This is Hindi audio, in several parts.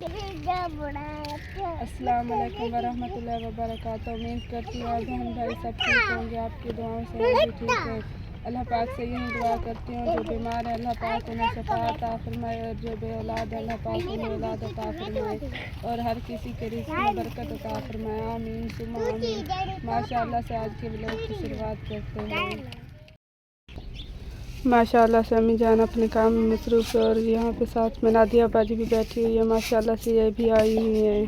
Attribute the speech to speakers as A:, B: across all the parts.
A: अस्सलाम वालेकुम वरहमतुल्लाहि वबरकातुहू। उम्मीद करती हूँ आप बहन भाई सब ठीक होंगे। आपकी दुआओं से हम भी ठीक है। अल्लाह पाक से यही दुआ करती हूँ, जो बीमार है अल्लाह पाक उन्हें शफा अता फरमाए, और जो बे औलाद है अल्लाह पाक उन्हें औलाद अता फरमाए, और हर किसी के रिज़्क़ में बरकत अता फरमाए। आमीन सुम्मा आमीन। माशाअल्लाह से आज के व्लॉग की शुरुआत करते हैं। माशाअल्लाह से अम्मी जान अपने काम में मसरूफ़ है, और यहाँ पे साथ में नादिया बाजी भी बैठी हुई है। माशाअल्लाह से ये भी आई हुई है।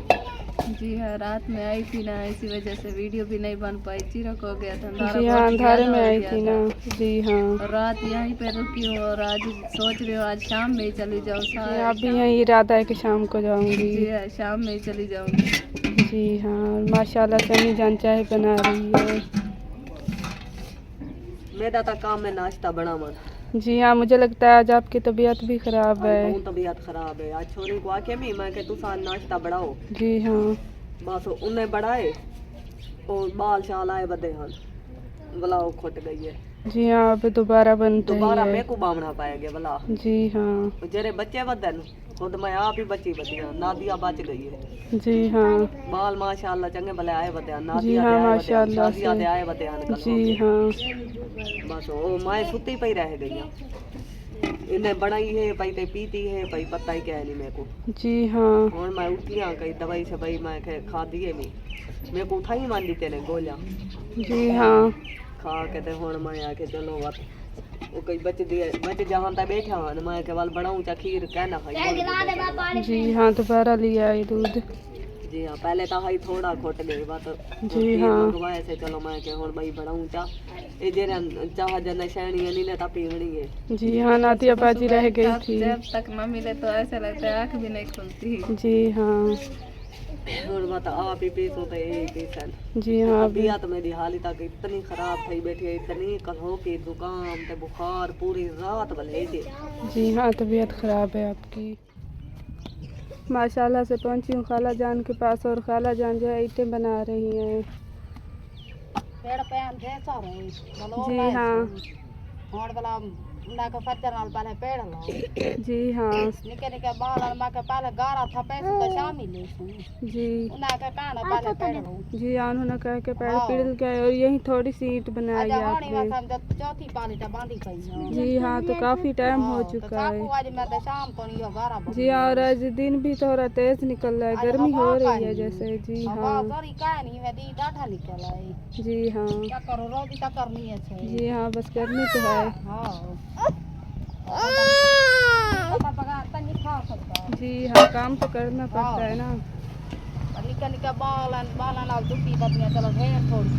B: जी हाँ, रात में आई थी ना, इसी वजह से वीडियो भी नहीं बन पाई। चिरक हो गया था,
A: जी हाँ, अंधारे में आई थी ना। जी हाँ,
B: और रात यहीं पे रुकी हूँ, और आज सोच रही हूँ आज शाम में ही चली जाऊँ।
A: जी आप भी यही इरादा है कि शाम को जाऊँगी।
B: जी हाँ, शाम में ही चली जाऊँगी।
A: जी हाँ, माशाअल्लाह से अम्मी जान चाय बना रही है।
C: मेरा तो काम है नाश्ता बनाना।
A: जी हाँ, मुझे लगता है आज आपकी तबीयत भी ख़राब है।
C: तबीयत ख़राब है। आज छोरी को आके भी मैं तू सा नाश्ता बढ़ाओ।
A: जी हाँ,
C: बस उन्हें बढ़ाए और बाल शाल आए बदे हन बुलाओ खुट गई है।
A: जी हाँ, अब दोबारा बनते हैं।
C: दोबारा मैं को बामना पाएगा भला।
A: जी हाँ,
C: जरे बच्चे बदन खुद मैं आप ही बची बदिया, नादिया बच गई है।
A: जी हाँ,
C: बाल माशाअल्लाह चंगे भले आए बदे।
A: जी हाँ, माशाअल्लाह
C: नादिया
A: से।
C: आए बदे।
A: जी हाँ,
C: बस वो मैं सुती पई रह गई। इन्हें बनाई है पई ते पीती है पई, पता ही क्या है नहीं मेरे को।
A: जी हाँ,
C: और मैं उठी हाँ कई दवाई से भाई मैं खा दिए नहीं, मेरे को उठाई मान दी तेने गोलियां
A: जी हाँ,
C: खा के ते हुण मैं आके चलो बात वो कई बच दिए बच जहाँ तक बैठा हाँ मैं के वाल बनाऊं चा खीर कहना खाई।
A: जी हाँ, दोबारा लिया आई दूध।
C: जी हाँ, पहले तो हाई थोड़ा खोट गई बात।
A: जी हाँ,
C: मंगवाए से चलो मैं के हुण भाई बनाऊं चा ये जेरा चाह जन शैनी है नहीं ता पीवनी है।
A: जी हाँ, नादिया बाजी रह गई थी।
B: जब तक न मिले तो ऐसा लगता है आँख भी नहीं खुलती।
C: जी हाँ, और बात आप ही पीसो तो यही पीसन।
A: जी हाँ,
C: तबीयत मेरी हाली तक इतनी खराब थी बैठी है, इतनी कल की जुकाम ते बुखार पूरी रात भले थी।
A: जी हाँ, तबीयत ख़राब है आपकी। माशाल्लाह से पहुंची हूँ खाला जान के पास, और खाला जान जो है ईंटें बना रही हैं। जी हाँ, जी हाँ,
B: निके निके बाल मा के पहले गारा था पैसे तो शामिल है
A: जी
B: उना का काना पहले पेड़ लो।
A: जी हाँ, उन्होंने कहा कि पेड़ पिड़ल गए, और यही थोड़ी सी ईंट बनाई है आपने।
B: चौथी पाली ता बांधी पई।
A: जी हाँ, तो काफ़ी टाइम हो चुका है।
B: आज मैं तो शाम को नहीं गारा।
A: जी हाँ, और आज दिन भी थोड़ा तेज निकल रहा है, गर्मी हो रही है जैसे। जी हाँ,
B: सॉरी का नहीं मैं दी डाटा निकल आई।
A: जी हाँ,
B: क्या करो रोज तक करनी है।
A: जी हाँ, बस करनी तो है। जी हाँ, काम तो करना पड़ता है ना।
B: निका निका बाल दुखी बतियां चलो घेर थोड़ी।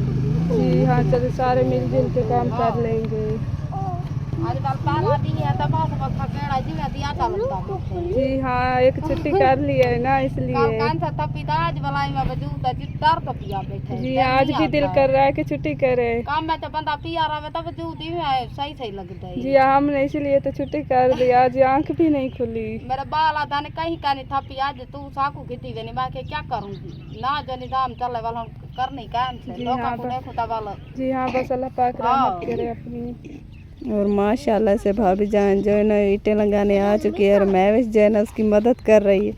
A: जी हाँ, चलो सारे मिलजुल के काम कर लेंगे।
B: आजकल पाला दी है तो बहुत बहुत केड़ा जी में दिया चलता।
A: जी हाँ, एक छुट्टी कर ली है ना इसलिए।
B: कल कान से तपी आज बलाई में वजूद है जितर तो पिया बैठे।
A: जी आज भी दिल कर रहा है कि छुट्टी करे।
B: काम में तो बंदा पिया रहा तब वजूद ही है सही सही लगता है।
A: जी हाँ, हमने इसलिए तो छुट्टी कर ली, आज आंख भी नहीं खुली।
B: मेरा बाल आधा ने कहीं का नहीं थपी आज तू साकू खिती गई मैं क्या करूंगी ना जो निजाम चले वाला करनी काम से लोगों को देखो तब।
A: जी हाँ, बस अल्लाह पाक रहमत करे अपनी।
C: और माशाल्लाह से भाभी जान जो है ना ईंटें लगाने आ चुकी है, और महविश जो है ना उसकी मदद कर रही है।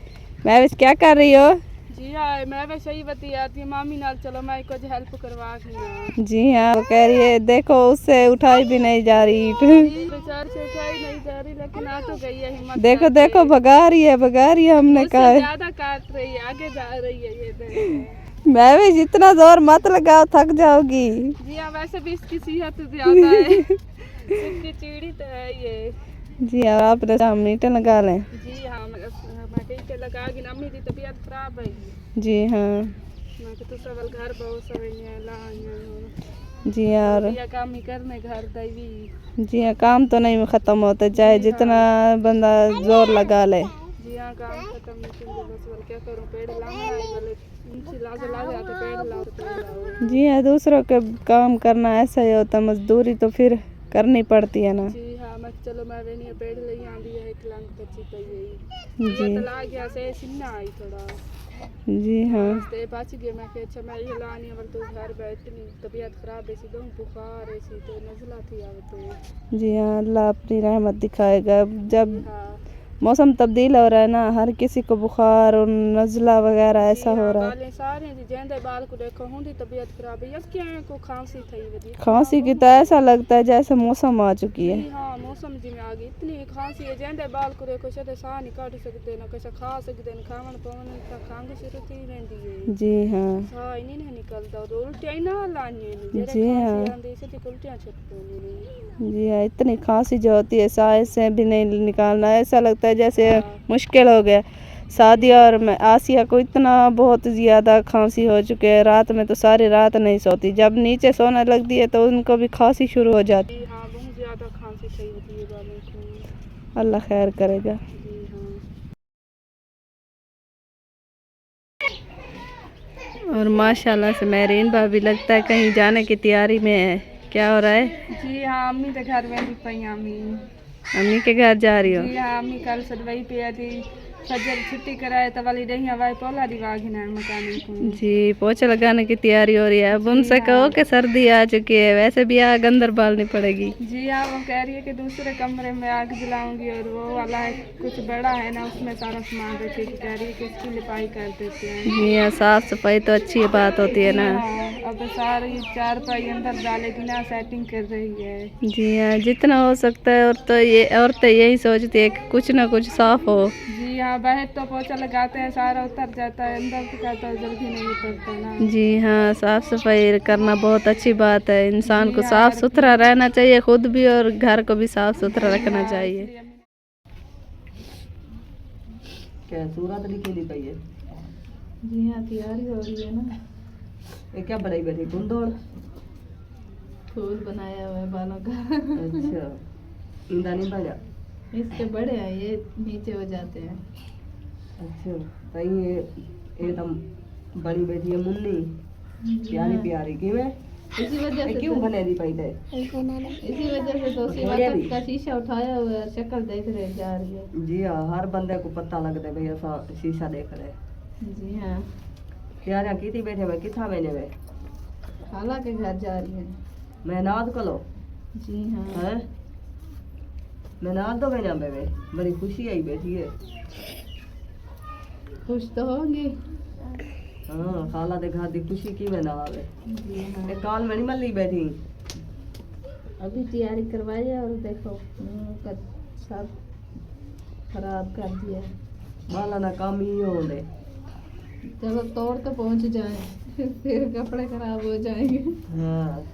C: महविश क्या कर रही हो?
A: जी हाँ, मैं वैसे ही बतियाती हूँ मामी नाल, चलो मैं कुछ हेल्प करवा के।
C: जी हाँ, वो कह रही है देखो उससे उठाई भी नहीं जा रही ईंट।
A: बेचार से उठाई नहीं जा रही, लेकिन आ तो गई है हिम्मत।
C: देखो देखो भगा रही है हमने कहा।
A: ज्यादा काट रही है, आगे जा रही है ये देखो।
C: महविश इतना जोर मत लगाओ, थक जाओगी।
A: जी हाँ, वैसे भी इसकी सेहत ज्यादा है। इसकी चीड़ी तो है ये।
C: जी हाँ, आप शाम ईंटें लगा लें।
A: जी हाँ, मैं ईंटें लगा गी, अम्मी की तबीयत खराब है।
C: जी हाँ,
A: मैं तो सबल घर बहुत सवैया ला।
C: जी हाँ, और
A: ये काम ही करने घर दैवी।
C: जी हाँ, काम तो नहीं खत्म होता चाहे जितना बंदा जोर लगा ले।
A: जी हाँ, काम खत्म नहीं होता, बस क्या करूं, पेड़ लाना है वाले उनसे लागे आते पेड़ लाओ।
C: जी हाँ, दूसरों के काम करना ऐसा ही होता, मजदूरी तो फिर करनी पड़ती है ना।
A: जी हाँ, मैं चलो मैं वे नहीं पेड़ ले आंदी है एक लांग बच्ची तो यही जी तो ला गया से सिन्ना आई थोड़ा।
C: जी हाँ,
A: ते पाची गया मैं के अच्छा मैं ये लानी है तो घर बैठनी तबीयत खराब है सी दो बुखार है सी तो नजला थी आवे तो।
C: जी हाँ, अल्लाह अपनी रहमत दिखाएगा। जब
A: मौसम तब्दील हो रहा है ना, हर किसी को बुखार और नज़ला वगैरह ऐसा हो रहा है।
B: बाले सारे जेंदे बाल को देखो हुंदी तबीयत खराब है, यस क्या है को खांसी थई वदी
A: खांसी की तो ऐसा लगता है जैसे मौसम आ चुकी है।
B: हाँ मौसम जी में आ गई इतनी खांसी है, जेंदे बाल को देखो छते साह नहीं काट सकते ना कैसा खा सकते न खावन पवन का खंघ शुरू थी रहंदी है।
A: जी हाँ
B: साह ही नहीं निकलता और उल्टियां ना लानी है
A: जी हाँ
B: आंदी से उल्टियां छटती नहीं।
A: जी हाँ, इतनी खांसी जो होती है सांस से भी नहीं निकालना, ऐसा लगता है जैसे मुश्किल हो गया। सादिया और मैं आसिया को इतना बहुत ज़्यादा खांसी हो चुकी है, रात में तो सारी रात नहीं सोती, जब नीचे सोने लगती है तो उनको भी खांसी शुरू हो जाती है।
B: हाँ बहुत ज़्यादा खांसी सही होती है बालों को।
A: अल्लाह खैर करेगा।
B: जी हाँ।
A: और माशाल्लाह से मेरीन भाभी लगता है कहीं जाने की तैयारी में है, क्या हो रहा है?
B: जी हाँ अम्मी के घर में पई
A: अम्मी के घर जा रही हो?
B: जी हाँ अम्मी कल सदवाई पे थी फजर छुट्टी कराए तो वाली रही हवाई पोला दिवा घिना मकान को।
A: जी पोछा लगाने की तैयारी हो रही है। अब उनसे कहो कि सर्दी आ चुकी है, वैसे भी आग अंदर बालनी पड़ेगी।
B: जी हाँ वो कह रही है कि दूसरे कमरे में आग जलाऊंगी और वो वाला है कुछ बड़ा है ना उसमें सारा सामान रखे, कह रही है कि उसकी लिपाई कर देते हैं।
A: जी हाँ साफ सफाई तो अच्छी बात होती है ना।
B: हाँ अब सारी चारपाई अंदर डालेगी ना, सेटिंग कर रही है।
A: जी हाँ जितना हो सकता है, और तो ये औरतें यही सोचती है कि कुछ ना कुछ साफ हो।
B: जी हाँ बाहर तो पोछा लगाते हैं सारा उतर जाता है, अंदर का तो जल्दी नहीं उतरता ना।
A: जी हाँ साफ सफाई करना बहुत अच्छी बात है, इंसान को साफ सुथरा रहना चाहिए, खुद भी और घर को भी साफ सुथरा रखना चाहिए।
C: क्या सूरत लिखी दी पई है?
A: जी हाँ तैयारी हो रही है ना।
C: ये क्या बनाई बैठी कुंदोड़?
A: फूल बनाया हुआ है बालों का।
C: अच्छा इंदा नहीं बना?
A: इसके बड़े हैं, ये नीचे हो जाते हैं।
C: अच्छा भाई ये तो बड़ी बैठी है मुन्नी, प्यारी प्यारी की में
A: इसी वजह से
C: क्यों बने दी पई थे?
A: इसी वजह से तो सिवाकत का शीशा उठाया हुआ है, शक्ल देख रहे जा रही है।
C: जी हाँ हर बंदे को पता लगता है भाई ऐसा शीशा देख रहे।
A: जी हाँ
C: प्यारियां की थी बैठे हुए किथा मैंने वे
A: खाला के घर जा रही है।
C: मैं नाद कलो
A: जी हाँ
C: हैं मैं नाद दो मैंने वे बड़ी खुशी आई बैठी है।
A: खुश तो होंगी।
C: हाँ खाला दे घर दी खुशी की मैं ना आवे।
A: जी हाँ
C: एक काल में नहीं मल्ली बैठी।
A: अभी तैयारी करवाई है और देखो मुंह का सब खराब कर दिया।
C: बाला ना काम ही हो दे।
A: चलो तोड़ तो पहुंच जाए फिर कपड़े खराब हो जाएंगे।
C: हाँ